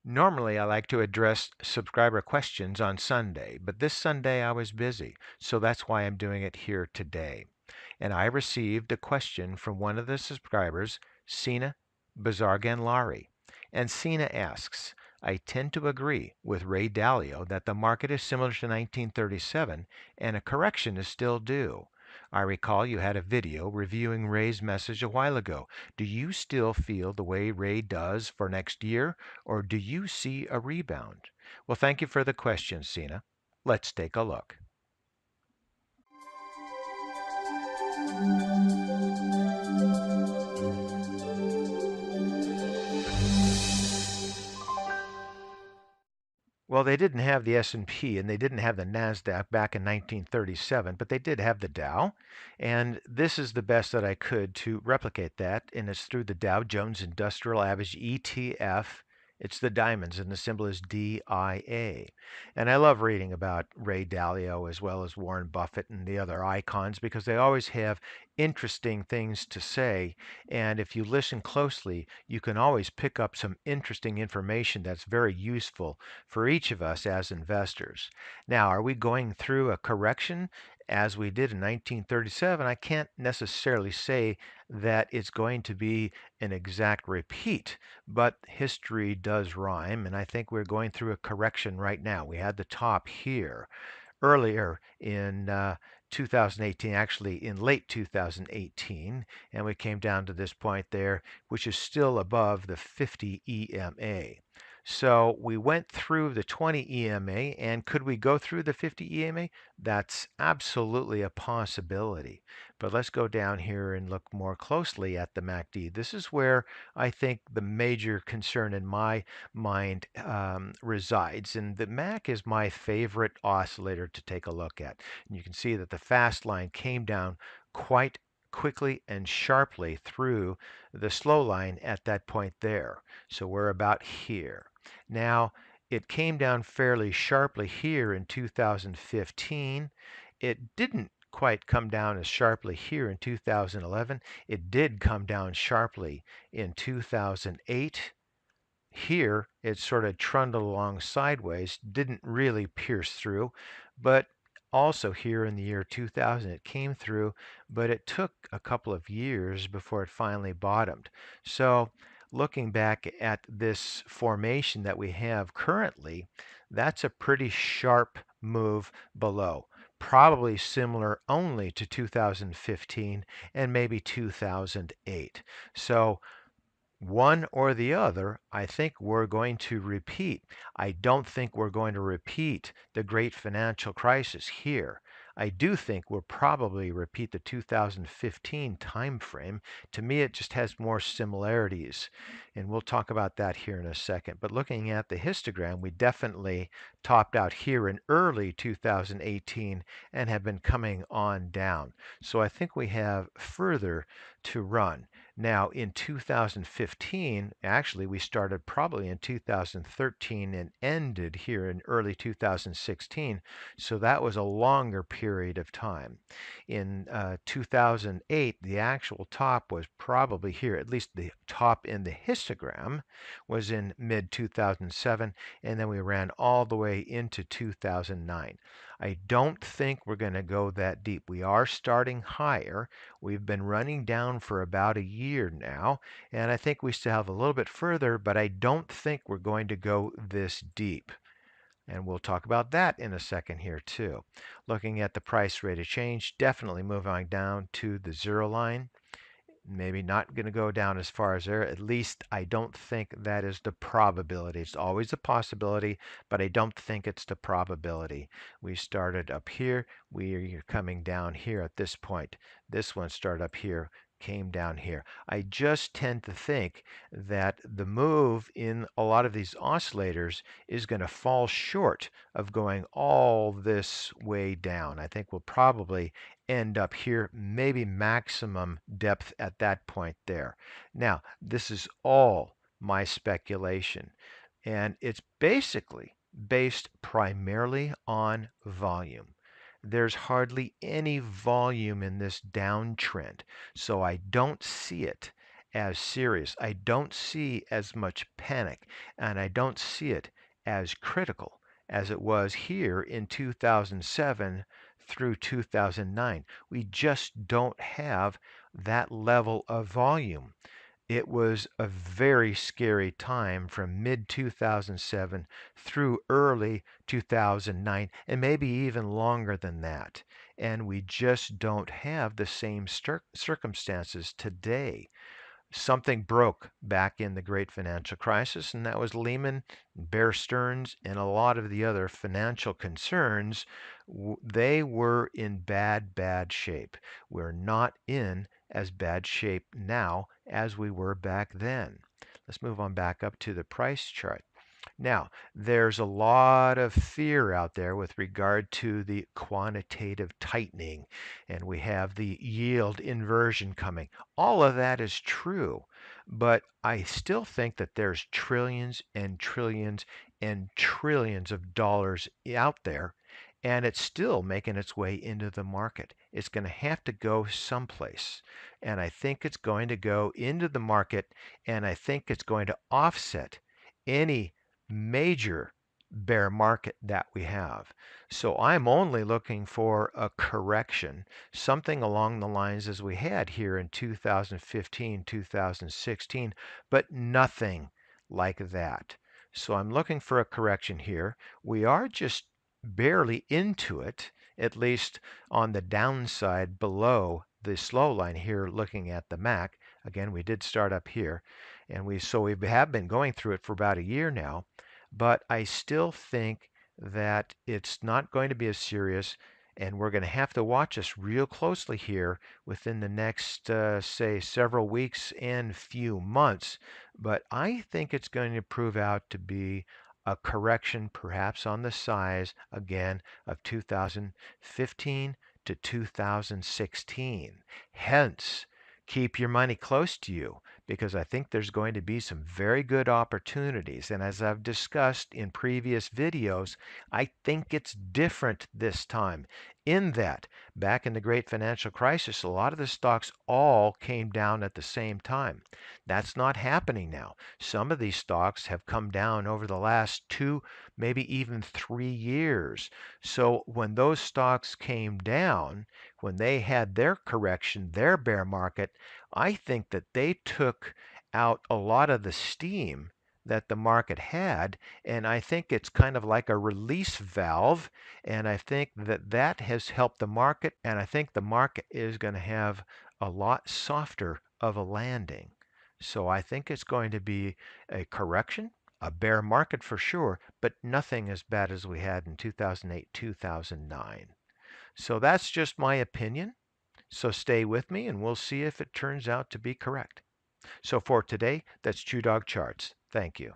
Normally, I like to address subscriber questions on Sunday, but this Sunday I was busy, so that's why I'm doing it here today. And I received a question from one of the subscribers, Sina Bazargan-Lari. And Sina asks, I tend to agree with Ray Dalio that the market is similar to 1937 and a correction is still due. I recall you had a video reviewing Ray's message a while ago. Do you still feel the way Ray does for next year, or do you see a rebound? Well, thank you for the question, Sina. Let's take a look. Well, they didn't have the S&P and they didn't have the Nasdaq back in 1937, but they did have the Dow, and this is the best that I could to replicate that, and it's through the Dow Jones Industrial Average ETF. It's the diamonds, and the symbol is DIA. And I love reading about Ray Dalio as well as Warren Buffett and the other icons because they always have interesting things to say. And if you listen closely, you can always pick up some interesting information that's very useful for each of us as investors. Now, are we going through a correction as we did in 1937? I can't necessarily say that it's going to be an exact repeat, but history does rhyme, and I think we're going through a correction right now. We had the top here earlier in 2018, actually in late 2018, and we came down to this point there, which is still above the 50 EMA. So we went through the 20 EMA, and could we go through the 50 EMA? That's absolutely a possibility. But let's go down here and look more closely at the MACD. This is where I think the major concern in my mind resides. And the MAC is my favorite oscillator to take a look at. And you can see that the fast line came down quite quickly and sharply through the slow line at that point there. So we're about here. Now, it came down fairly sharply here in 2015. It didn't quite come down as sharply here in 2011. It did come down sharply in 2008. Here, it sort of trundled along sideways, didn't really pierce through, but also here in the year 2000, it came through, but it took a couple of years before it finally bottomed. So looking back at this formation that we have currently, that's a pretty sharp move below. Probably similar only to 2015 and maybe 2008. So one or the other, I think we're going to repeat. I don't think we're going to repeat the great financial crisis here. I do think we'll probably repeat the 2015 time frame. To me, it just has more similarities, and we'll talk about that here in a second. But looking at the histogram, we definitely topped out here in early 2018 and have been coming on down. So I think we have further to run. Now, in 2015, actually, we started probably in 2013 and ended here in early 2016. So that was a longer period of time. In 2008, the actual top was probably here, at least the top in the histogram was in mid 2007, and then we ran all the way into 2009. I don't think we're going to go that deep. We are starting higher. We've been running down for about a year now, and I think we still have a little bit further, but I don't think we're going to go this deep. And we'll talk about that in a second here too. Looking at the price rate of change, definitely moving down to the zero line. Maybe not going to go down as far as there. At least I don't think that is the probability. It's always a possibility, but I don't think it's the probability. We started up here. We are coming down here at this point. This one started up here, came down here. I just tend to think that the move in a lot of these oscillators is going to fall short of going all this way down. I think we'll probably end up here, maybe maximum depth at that point there. Now, this is all my speculation, and it's basically based primarily on volume. There's hardly any volume in this downtrend, so I don't see it as serious. I don't see as much panic, and I don't see it as critical as it was here in 2007 through 2009. We just don't have that level of volume. It was a very scary time from mid 2007 through early 2009, and maybe even longer than that. And we just don't have the same circumstances today. Something broke back in the great financial crisis, and that was Lehman, Bear Stearns, and a lot of the other financial concerns. They were in bad, bad shape. We're not in as bad shape now as we were back then. Let's move on back up to the price chart. Now, there's a lot of fear out there with regard to the quantitative tightening, and we have the yield inversion coming. All of that is true, but I still think that there's trillions and trillions and trillions of dollars out there, and it's still making its way into the market. It's going to have to go someplace, and I think it's going to go into the market, and I think it's going to offset any major bear market that we have. So I'm only looking for a correction, something along the lines as we had here in 2015, 2016, but nothing like that. So I'm looking for a correction here. We are just barely into it, at least on the downside below the slow line here looking at the MAC. Again, we did start up here, and we have been going through it for about a year now, but I still think that it's not going to be as serious, and we're going to have to watch us real closely here within the next, say, several weeks and few months. But I think it's going to prove out to be a correction, perhaps on the size again of 2015 to 2016. Hence, keep your money close to you, because I think there's going to be some very good opportunities. And as I've discussed in previous videos, I think it's different this time in that back in the great financial crisis, a lot of the stocks all came down at the same time. That's not happening now. Some of these stocks have come down over the last 2, maybe even 3 years. So when those stocks came down, when they had their correction, their bear market, I think that they took out a lot of the steam that the market had, and I think it's kind of like a release valve, and I think that that has helped the market, and I think the market is going to have a lot softer of a landing. So I think it's going to be a correction, a bear market for sure, but nothing as bad as we had in 2008, 2009. So that's just my opinion. So stay with me and we'll see if it turns out to be correct. So for today, that's ChewDog Charts. Thank you.